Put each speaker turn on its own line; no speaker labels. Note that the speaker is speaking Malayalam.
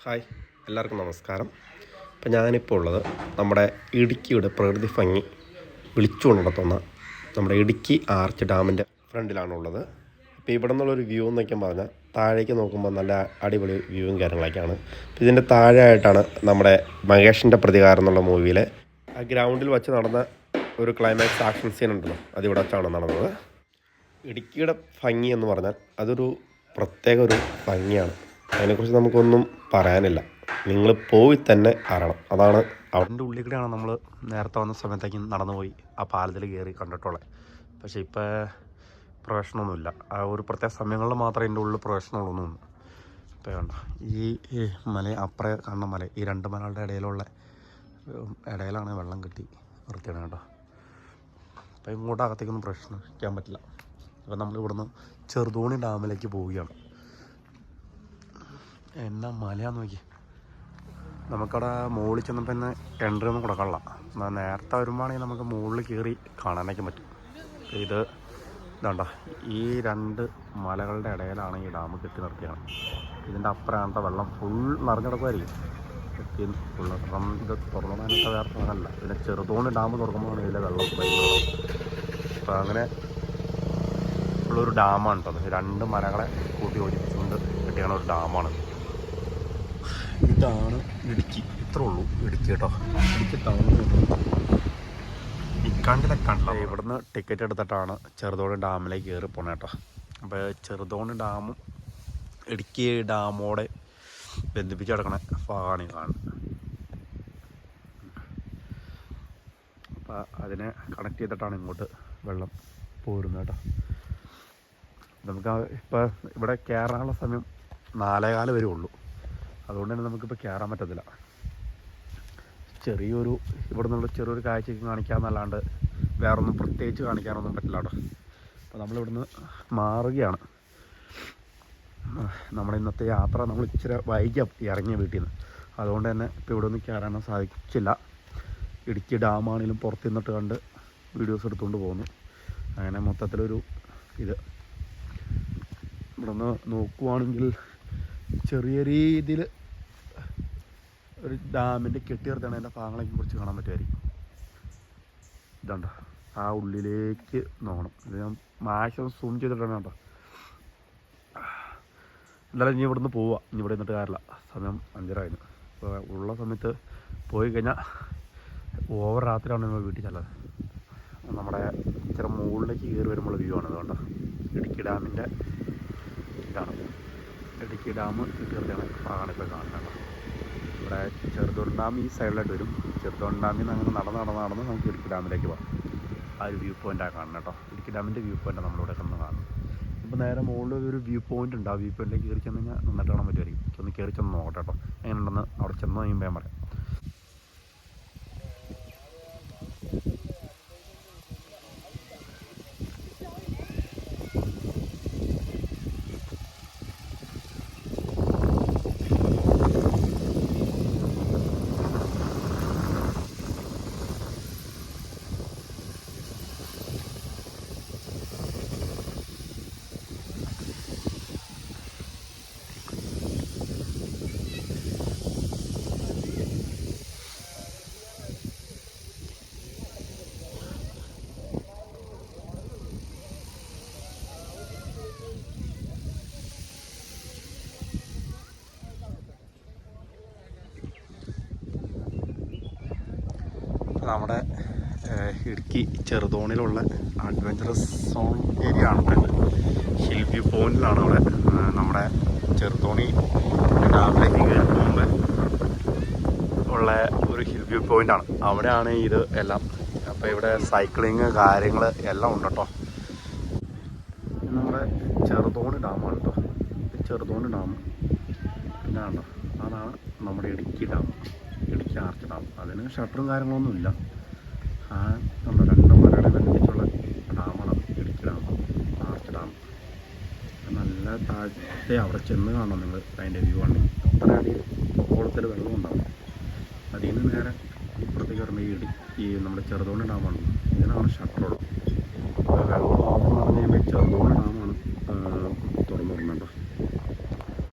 ഹായ്, എല്ലാവർക്കും നമസ്കാരം. അപ്പോൾ ഞാനിപ്പോൾ ഉള്ളത് നമ്മുടെ ഇടുക്കിയുടെ പ്രകൃതി ഭംഗി വിളിച്ചുകൊണ്ടുണർത്തുന്ന നമ്മുടെ ഇടുക്കി ആർച്ച് ഡാമിൻ്റെ ഫ്രണ്ടിലാണുള്ളത്. അപ്പോൾ ഇവിടെ നിന്നുള്ളൊരു വ്യൂ എന്നൊക്കെ പറഞ്ഞാൽ താഴേക്ക് നോക്കുമ്പോൾ നല്ല അടിപൊളി വ്യൂവും കാര്യങ്ങളൊക്കെയാണ്. അപ്പോൾ ഇതിൻ്റെ താഴെയായിട്ടാണ് നമ്മുടെ മഹേഷിൻ്റെ പ്രതികാരം എന്നുള്ള മൂവിയിലെ ആ ഗ്രൗണ്ടിൽ വെച്ച് നടന്ന ഒരു ക്ലൈമാക്സ് ആക്ഷൻ സീൻ ഉണ്ടല്ലോ, അതിവിടെ വെച്ചാണ് നടന്നത്. ഇടുക്കിയുടെ ഭംഗി എന്ന് പറഞ്ഞാൽ അതൊരു പ്രത്യേക ഒരു ഭംഗിയാണ്. അതിനെക്കുറിച്ച് നമുക്കൊന്നും പറയാനില്ല, നിങ്ങൾ പോയി തന്നെ അറിയണം. അതാണ് അവിടെ ഉള്ളിൽ കൂടെയാണ് നമ്മൾ നേരത്തെ വന്ന സമയത്തേക്കും നടന്നു പോയി ആ പാലത്തിൽ കയറി കണ്ടിട്ടുള്ളത്. പക്ഷേ ഇപ്പോൾ പ്രവേശനമൊന്നുമില്ല. ആ ഒരു പ്രത്യേക സമയങ്ങളിൽ മാത്രമേ എൻ്റെ ഉള്ളിൽ പ്രവേശനമുള്ളൂ. ഇപ്പോൾ വേണ്ട ഈ മല അപ്പുറേ കാണുന്ന മല, ഈ രണ്ട് മലകളുടെ ഇടയിലാണ് വെള്ളം കെട്ടി വൃത്തിയാണ് കേട്ടോ. അപ്പോൾ ഇങ്ങോട്ട് അകത്തേക്കൊന്നും പ്രവേശിക്കാൻ പറ്റില്ല. അപ്പോൾ നമ്മൾ ഇവിടുന്ന് ചെറുതോണി ഡാമിലേക്ക് പോവുകയാണ്. എന്നാ മലയാന്ന് നോക്കി. നമുക്കവിടെ മുകളിൽ ചെന്നപ്പോൾ ഇന്ന് എൻട്രി ഒന്നും കൊടുക്കാനുള്ള. നേരത്തെ വരുമ്പോഴാണെങ്കിൽ നമുക്ക് മുകളിൽ കയറി കാണാനൊക്കെ പറ്റും. ഇത് ഇതാണ്ട, ഈ രണ്ട് മലകളുടെ ഇടയിലാണ് ഈ ഡാം കെട്ടി നിർത്തിയാണ്. ഇതിൻ്റെ അപ്പുറമാണത്തെ വെള്ളം ഫുൾ നിറഞ്ഞെടുക്കുമായിരിക്കും. കെട്ടി ഫുള്ള് അപ്പം ഇത് തുറന്നാനൊക്കെ വേറെ സ്ഥലമല്ല. പിന്നെ ചെറുതോണി ഡാം തുറക്കുമ്പോഴാണ് ഇതിലെ വെള്ളം വരുന്നത്. അപ്പം അങ്ങനെ ഉള്ളൊരു ഡാമാണ് കേട്ടോ. രണ്ട് മലകളെ കൂട്ടി യോജിപ്പിച്ചുകൊണ്ട് കെട്ടിയാണ് ഒരു ഡാമാണ്. ഇതാണ് ഇടുക്കി. ഇത്രേ ഉള്ളൂ ഇടുക്കി കേട്ടോ. ഇടുക്കി ടൗൺ ഇക്കാണ്ടിലൊക്കെ ഇവിടുന്ന് ടിക്കറ്റ് എടുത്തിട്ടാണ് ചെറുതോണി ഡാമിലേക്ക് കയറി പോണേ കേട്ടോ. അപ്പോൾ ചെറുതോണി ഡാമും ഇടുക്കി ഡാമോടെ ബന്ധിപ്പിച്ച് കിടക്കണ ഭാഗമാണ് ഈ കാണുന്നത്. അപ്പോൾ അതിനെ കണക്ട് ചെയ്തിട്ടാണ് ഇങ്ങോട്ട് വെള്ളം പോരുന്നത് കേട്ടോ. നമുക്ക് ഇപ്പോൾ ഇവിടെ കയറാനുള്ള സമയം 4:15 വരെ ഉള്ളൂ. അതുകൊണ്ട് തന്നെ നമുക്കിപ്പോൾ കയറാൻ പറ്റത്തില്ല. ഇവിടെ നിന്നുള്ള ചെറിയൊരു കാഴ്ചയ്ക്ക് കാണിക്കാമെന്നല്ലാണ്ട് വേറൊന്നും പ്രത്യേകിച്ച് കാണിക്കാനൊന്നും പറ്റില്ല കേട്ടോ. അപ്പോൾ നമ്മളിവിടുന്ന് മാറുകയാണ്. നമ്മുടെ ഇന്നത്തെ യാത്ര നമ്മൾ ഇച്ചിരി വൈകിയ ഇറങ്ങിയ വീട്ടിൽ നിന്ന്. അതുകൊണ്ട് തന്നെ ഇപ്പോൾ ഇവിടെ ഒന്നും കയറാനോ സാധിച്ചില്ല. ഇടുക്കി ഡാമാണെങ്കിലും പുറത്ത് നിന്നിട്ട് കണ്ട് വീഡിയോസ് എടുത്തുകൊണ്ട് പോകുന്നു. അങ്ങനെ മൊത്തത്തിലൊരു ഇത് ഇവിടെ നിന്ന് നോക്കുവാണെങ്കിൽ ചെറിയ രീതിയിൽ ഒരു ഡാമിൻ്റെ കെട്ടിയിർത്തണ എൻ്റെ ഭാഗങ്ങളെ കുറിച്ച് കാണാൻ പറ്റുമായിരിക്കും. ഇതുണ്ട്, ആ ഉള്ളിലേക്ക് നോക്കണം. ഇത് ഞാൻ മാക്സിമം സൂം ചെയ്തിട്ടാണ് കേട്ടോ. എന്തായാലും ഇനി ഇവിടുന്ന് പോവുക. ഇനി ഇവിടെ നിന്നിട്ട് കാര്യമില്ല, സമയം 5:30. അപ്പോൾ ഉള്ള സമയത്ത് പോയി കഴിഞ്ഞാൽ ഓവർ രാത്രിയാണ് നമ്മൾ വീട്ടിൽ ചെല്ലത്. നമ്മുടെ ഇച്ചിരി മുകളിലേക്ക് കയറി വരുമ്പോൾ വ്യൂ ആണ്. അതുകൊണ്ട് ഇടുക്കി ഡാമിൻ്റെ ഇതാണ്. ഇടുക്കി ഡാം കെട്ടിയിറക്കാണ് ഭാഗമാണ് ഇപ്പോൾ കാണുന്നത്. ഇവിടെ ചെറുതോണി ഡാം ഈ സൈഡിലായിട്ട് വരും. ചെറുതോണി ഡാമിൽ നിന്ന് അങ്ങനെ നടന്ന് നമുക്ക് ഇടുക്കി ഡാമിലേക്ക് പോകാം. ആ ഒരു വ്യൂ പോയിൻ്റാണ് കാണുന്നത് കേട്ടോ. ഇടുക്കി ഡാമിൻ്റെ വ്യൂ പോയിൻ്റാണ് നമ്മളിവിടെ കണ്ട് കാണുന്നത്. ഇപ്പോൾ നേരെ മുകളിൽ ഒരു വ്യൂ പോയിൻ്റ് ഉണ്ട്. ആ വ്യൂ പോയിൻറ്റിലേക്ക് കയറി ചെന്ന് കഴിഞ്ഞാൽ നന്നായിട്ട് കാണാൻ പറ്റുമായിരിക്കും. ഒന്ന് കയറി ചെന്ന് നോക്കട്ടെ കേട്ടോ എങ്ങനെ ഉണ്ടെന്ന്. അവിടെ ചെന്ന് കഴിയുമ്പോൾ ഞാൻ പറയാം. നമ്മുടെ ഇടുക്കി ചെറുതോണിയിലുള്ള അഡ്വഞ്ചറസ് സോൺ ഏരിയ ആണ്. ഹിൽ വ്യൂ പോയിന്റിലാണ് അവിടെ നമ്മുടെ ചെറുതോണി ഡാമിലേക്ക് കയറി പോകുമ്പോൾ ഉള്ള ഒരു ഹിൽ വ്യൂ പോയിൻ്റാണ്. അവിടെയാണ് ഇത് എല്ലാം. അപ്പോൾ ഇവിടെ സൈക്ലിങ് കാര്യങ്ങൾ എല്ലാം ഉണ്ട് കേട്ടോ. നമ്മുടെ ചെറുതോണി ഡാമാണ് കേട്ടോ. ചെറുതോണി ഡാം പിന്നെ കണ്ടോ, അതാണ് നമ്മുടെ Idukki dam, Idukki arch dam. അതിന് ഷട്ടറും കാര്യങ്ങളൊന്നുമില്ല. ആ കണ്ടോ, രണ്ട് മലയുടെ ബന്ധിച്ചുള്ള ഡാമാണ് ഇടുക്കി ഡാം, ആർച്ച് ഡാം. നല്ല താഴത്തെ അവിടെ ചെന്ന് കാണണം നിങ്ങൾ. അതിൻ്റെ വ്യൂ ആണെങ്കിൽ അത്ര അടിയിൽ ഓളത്തിൽ വെള്ളം ഉണ്ടാവും. അതിൽ നിന്ന് നേരെ ഇപ്പുറത്തേക്ക് വരുമ്പോൾ ഈ നമ്മുടെ ചെറുതോണി ഡാമാണ്. ഇതിനാണ് ഷട്ടറുള്ളത്. വെള്ളം എന്ന് പറഞ്ഞു കഴിയുമ്പോൾ ചെറുതോണി ഡാമാണ് തുറന്നു വിടുന്നുണ്ടോ.